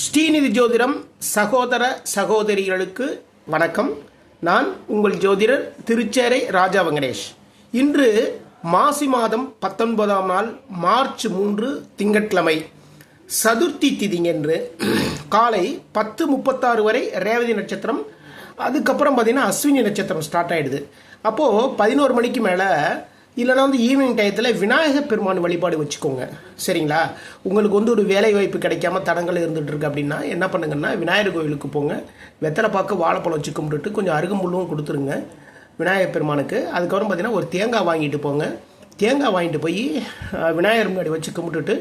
ஸ்ரீநிதி ஜோதிடம் சகோதர சகோதரிகளுக்கு வணக்கம். நான் உங்கள் ஜோதிடர் திருச்சேரை ராஜா வெங்கடேஷ். இன்று மாசி மாதம் 19ஆம் நாள் மார்ச் 3 திங்கட்கிழமை சதுர்த்தி திதிங்கன்று காலை 10:36 வரை ரேவதி நட்சத்திரம், அதுக்கப்புறம் பார்த்தீங்கன்னா அஸ்வினி நட்சத்திரம் ஸ்டார்ட் ஆகிடுது. அப்போது 11 மணிக்கு மேலே இல்லைனா ஈவினிங் டயத்தில் விநாயகர் பெருமான் வழிபாடு வச்சுக்கோங்க. சரிங்களா? உங்களுக்கு ஒரு வேலை வாய்ப்பு கிடைக்காம தடங்கள் இருந்துகிட்டு இருக்கு அப்படின்னா என்ன பண்ணுங்கன்னா, விநாயகர் கோவிலுக்கு போங்க, வெத்தலை பாக்கு வாழைப்பழம் வச்சு கும்பிட்டுட்டு கொஞ்சம் அருகம்புல்லும் கொடுத்துருங்க விநாயகர் பெருமானுக்கு. அதுக்கப்புறம் பார்த்தீங்கன்னா ஒரு தேங்காய் வாங்கிட்டு போங்க. தேங்காய் வாங்கிட்டு போய் விநாயகர் முன்னாடி வச்சு கும்பிட்டுட்டு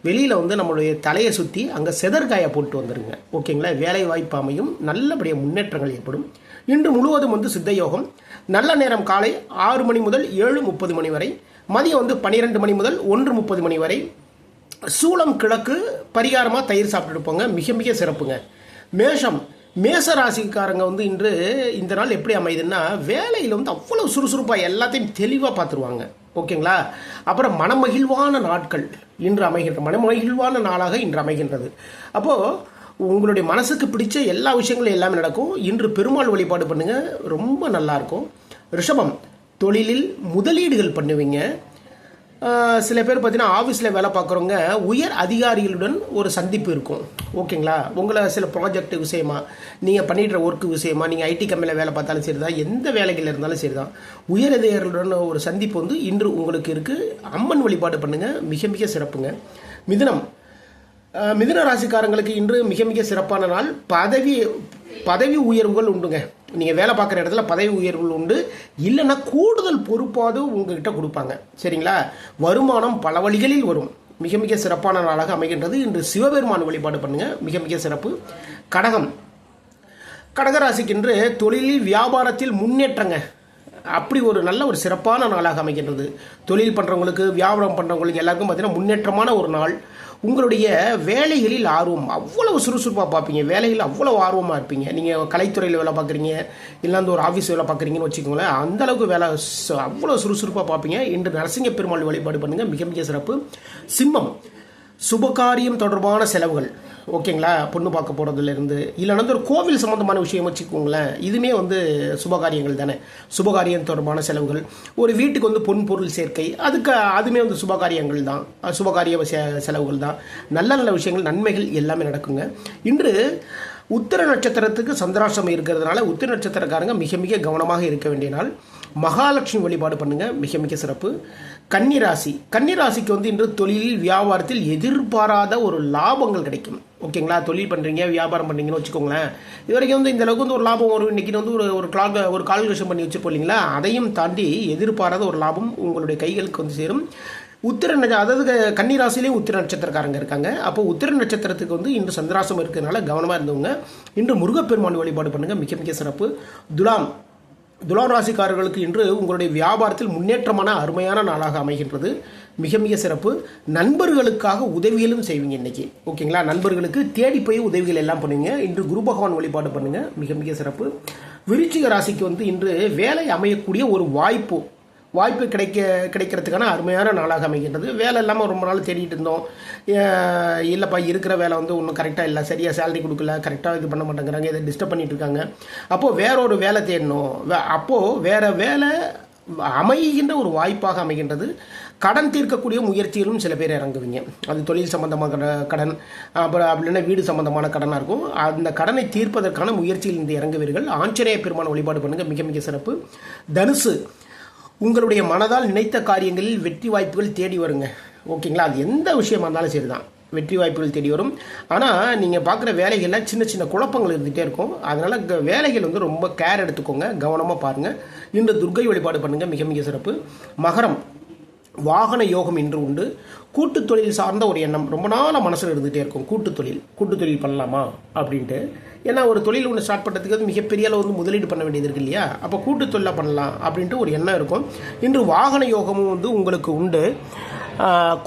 வெளியில் நம்மளுடைய தலையை சுற்றி அங்கே செதற்காயை போட்டு வந்துடுங்க. ஓகேங்களா? வேலை வாய்ப்பு அமையும், நல்லபடியாக முன்னேற்றங்கள் ஏற்படும். இன்று முழுவதும் சித்த யோகம். நல்ல நேரம் காலை 6 மணி முதல் 7:30 மணி வரை, மதியம் 12 மணி முதல் 1:30 மணி வரை. சூளம் கிழக்கு, பரிகாரமாக தயிர் சாப்பிட்டுட்டு போங்க, மிக மிக சிறப்புங்க. மேச ராசிக்காரங்க இன்று இந்த நாள் எப்படி அமையுதுன்னா, வேலையில் அவ்வளவு சுறுசுறுப்பாக எல்லாத்தையும் தெளிவாக பார்த்துருவாங்க. ஓகேங்களா? அப்புறம் மனமகிழ்வான நாட்கள் இன்று அமைகின்ற, மனமகிழ்வான நாளாக இன்று அமைகின்றது. அப்போது உங்களுடைய மனசுக்கு பிடிச்ச எல்லா விஷயங்களும் எல்லாமே நடக்கும். இன்று பெருமாள் வழிபாடு பண்ணுங்க, ரொம்ப நல்லாயிருக்கும். ரிஷபம், தொழிலில் முதலீடுகள் பண்ணுவீங்க. சில பேர் பார்த்தீங்கன்னா ஆஃபீஸில் வேலை பார்க்குறவங்க உயர் அதிகாரிகளுடன் ஒரு சந்திப்பு இருக்கும். ஓகேங்களா? உங்களை சில ப்ராஜெக்ட் விஷயமா, நீங்கள் பண்ணிடுற ஒர்க்கு விஷயமா, நீங்கள் ஐடி கம்பெனியில் வேலை பார்த்தாலும் சரி தான், எந்த வேலைகள் இருந்தாலும் சரி தான், உயர் அதிகாரிகளுடன் ஒரு சந்திப்பு இன்று உங்களுக்கு இருக்குது. அம்மன் வழிபாடு பண்ணுங்கள், மிக மிக சிறப்புங்க. மிதுன ராசிக்காரங்களுக்கு இன்று மிக மிக சிறப்பான நாள். பதவி உயர்வுகள் உண்டுங்க. நீங்கள் வேலை பார்க்குற இடத்துல பதவி உயர்வுகள் உண்டு. இல்லைன்னா கூடுதல் பொறுப்பாவது உங்ககிட்ட கொடுப்பாங்க. சரிங்களா? வருமானம் பல வழிகளில் வரும். மிக மிக சிறப்பான நாளாக அமைகின்றது. இன்று சிவபெருமான் வழிபாடு பண்ணுங்க, மிக மிக சிறப்பு. கடகராசிக்கு இன்று தொழிலில் வியாபாரத்தில் முன்னேற்றங்க. அப்படி ஒரு நல்ல ஒரு சிறப்பான நாளாக அமைகின்றது. தொழில் பண்ணுறவங்களுக்கு, வியாபாரம் பண்ணுறவங்களுக்கு எல்லாருக்கும் பார்த்தீங்கன்னா முன்னேற்றமான ஒரு நாள். உங்களுடைய வேலைகளில் ஆர்வம், அவ்வளவு சுறுசுறுப்பாக பார்ப்பீங்க. வேலையில் அவ்வளோ ஆர்வமாக இருப்பீங்க. நீங்கள் கலைத்துறையில் வேலை பார்க்குறீங்க, இல்லை ஒரு ஆஃபீஸ் வேலை பார்க்குறீங்கன்னு வச்சுக்கோங்களேன், அந்தளவுக்கு வேலை அவ்வளோ சுறுசுறுப்பாக பார்ப்பீங்க. இன்று நரசிங்க பெருமாள் வழிபாடு பண்ணுங்கள், மிக மிக சிறப்பு. சிம்மம், சுபகாரியம் தொடர்பான செலவுகள். ஓகேங்களா? பொண்ணு பார்க்க போகிறதுலேருந்து இல்லைன்னா ஒரு கோவில் சம்மந்தமான விஷயம் வச்சுக்கோங்களேன், இதுவுமே சுபகாரியங்கள் தானே. சுபகாரியம் தொடர்பான செலவுகள், ஒரு வீட்டுக்கு பொன் பொருள் சேர்க்கை, அதுவுமே சுபகாரியங்கள் தான், சுபகாரிய செலவுகள் தான். நல்ல நல்ல விஷயங்கள், நன்மைகள் எல்லாமே நடக்குங்க. இன்று உத்திர நட்சத்திரத்துக்கு சந்திராஷ்டமம் இருக்கிறதுனால உத்திர நட்சத்திரக்காரங்க மிக மிக கவனமாக இருக்க வேண்டிய நாள். மகாலட்சுமி வழிபாடு பண்ணுங்க, மிக மிக சிறப்பு. கன்னிராசிக்கு இன்று தொழிலில் வியாபாரத்தில் எதிர்பாராத ஒரு லாபங்கள் கிடைக்கும். ஓகேங்களா? தொழில் பண்ணுறீங்க, வியாபாரம் பண்ணுறீங்கன்னு வச்சுக்கோங்களேன், இது வரைக்கும் இந்த அளவுக்கு ஒரு லாபம் வரும். இன்னைக்கு ஒரு கால்குலேஷன் பண்ணி வச்சுருப்போம் இல்லைங்களா, அதையும் தாண்டி எதிர்பாராத ஒரு லாபம் உங்களுடைய கைகளுக்கு சேரும். அதாவது கன்னிராசிலேயே உத்திர நட்சத்திரக்காரங்க இருக்காங்க. அப்போ உத்திர நட்சத்திரத்துக்கு இன்று சந்திராசம் இருக்கிறதுனால கவனமாக இருந்தவங்க இன்று முருகப்பெருமான் வழிபாடு பண்ணுங்க, மிக மிக சிறப்பு. துலாம் ராசிக்காரர்களுக்கு இன்று உங்களுடைய வியாபாரத்தில் முன்னேற்றமான அருமையான நாளாக அமைகின்றது, மிக மிக சிறப்பு. நண்பர்களுக்காக உதவிகளும் செய்வீங்க இன்னைக்கு. ஓகேங்களா? நண்பர்களுக்கு தேடி போய் உதவிகள் எல்லாம் பண்ணுவீங்க. இன்று குரு பகவான் வழிபாடு பண்ணுங்க, மிக மிக சிறப்பு. விருச்சிக ராசிக்கு இன்று வேலை அமையக்கூடிய ஒரு வாய்ப்பு கிடைக்கிறதுக்கான அருமையான நாளாக அமைகின்றது. வேலை இல்லாமல் ரொம்ப நாள் தேடிட்டு இருந்தோம், இல்லைப்பா இருக்கிற வேலை ஒன்றும் கரெக்டாக இல்லை, சரியாக சேலரி கொடுக்கல, கரெக்டாக இது பண்ண மாட்டேங்கிறாங்க, இதை டிஸ்டர்ப் பண்ணிட்டு இருக்காங்க, அப்போது வேற ஒரு வேலை தேடணும், அப்போது வேற வேலை அமைகின்ற ஒரு வாய்ப்பாக அமைகின்றது. கடன் தீர்க்கக்கூடிய முயற்சிகளும் சில பேர் இறங்குவீங்க. அது தொழில் சம்பந்தமான கடன், அப்புறம் அப்படின்னா வீடு சம்பந்தமான கடனாக இருக்கும். அந்த கடனை தீர்ப்பதற்கான முயற்சியில் இன்று இறங்குவீர்கள். ஆஞ்சநேய பெருமான் வழிபாடு பண்ணுங்க, மிக மிக சிறப்பு. தனுசு, உங்களுடைய மனதால் நினைத்த காரியங்களில் வெற்றி வாய்ப்புகள் தேடி வருங்க. ஓகேங்களா? அது எந்த விஷயமா இருந்தாலும் சரி தான், வெற்றி வாய்ப்புகள் தேடி வரும். ஆனால் நீங்கள் பார்க்குற வேலைகளில் சின்ன சின்ன குழப்பங்கள் இருந்துகிட்டே இருக்கும். அதனால் வேலைகள் ரொம்ப கேர் எடுத்துக்கோங்க, கவனமாக பாருங்கள். இன்று துர்க்கை வழிபாடு பண்ணுங்கள், மிக மிக சிறப்பு. மகரம், வாகன யோகம் இன்று உண்டு. கூட்டு தொழில் சார்ந்த ஒரு எண்ணம் ரொம்ப நாளாக மனசில் இருந்துகிட்டே இருக்கும். கூட்டு தொழில் பண்ணலாமா அப்படின்ட்டு. ஏன்னா ஒரு தொழில் ஒன்று ஸ்டார்ட் பண்ணுறதுக்கு மிகப்பெரிய அளவு முதலீடு பண்ண வேண்டியது இருக்கு இல்லையா, அப்போ கூட்டு தொழிலாக பண்ணலாம் அப்படின்ட்டு ஒரு எண்ணம் இருக்கும். இன்று வாகன யோகமும் உங்களுக்கு உண்டு.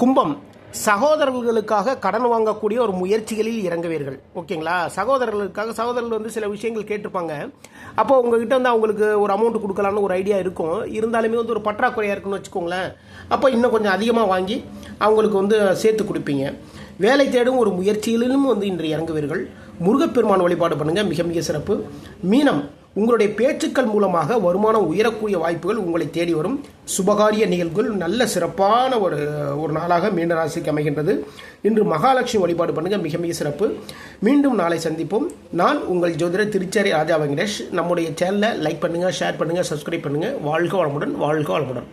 கும்பம், சகோதரர்களுக்காக கடன் வாங்கக்கூடிய ஒரு முயற்சிகளில் இறங்குவீர்கள். ஓகேங்களா? சகோதரர்கள் சில விஷயங்கள் கேட்டிருப்பாங்க. அப்போ உங்ககிட்ட அவங்களுக்கு ஒரு அமௌண்ட் கொடுக்கலான்னு ஒரு ஐடியா இருக்கும். இருந்தாலுமே ஒரு பற்றாக்குறையாக இருக்குன்னு வச்சுக்கோங்களேன். அப்போ இன்னும் கொஞ்சம் அதிகமாக வாங்கி அவங்களுக்கு சேர்த்து கொடுப்பீங்க. வேலை தேடும் ஒரு முயற்சியிலும் இன்று இறங்குவீர்கள். முருகப்பெருமான் வழிபாடு பண்ணுங்கள், மிக மிக சிறப்பு. மீனம், உங்களுடைய பேச்சுக்கள் மூலமாக வருமானம் உயரக்கூடிய வாய்ப்புகள் உங்களை தேடி வரும். சுபகாரிய நிகழ்வுகள் நல்ல சிறப்பான ஒரு நாளாக மீன ராசிக்கு அமைகின்றது. இன்று மகாலட்சுமி வழிபாடு பண்ணுங்க, மிக மிக சிறப்பு. மீண்டும் நாளை சந்திப்போம். நான் உங்கள் ஜோதிடர் திருச்சேரை ராஜா வெங்கடேஷ். நம்முடைய சேனலை லைக் பண்ணுங்க, ஷேர் பண்ணுங்க, சப்ஸ்கிரைப் பண்ணுங்க. வாழ்க வளமுடன், வாழ்க வளமுடன்.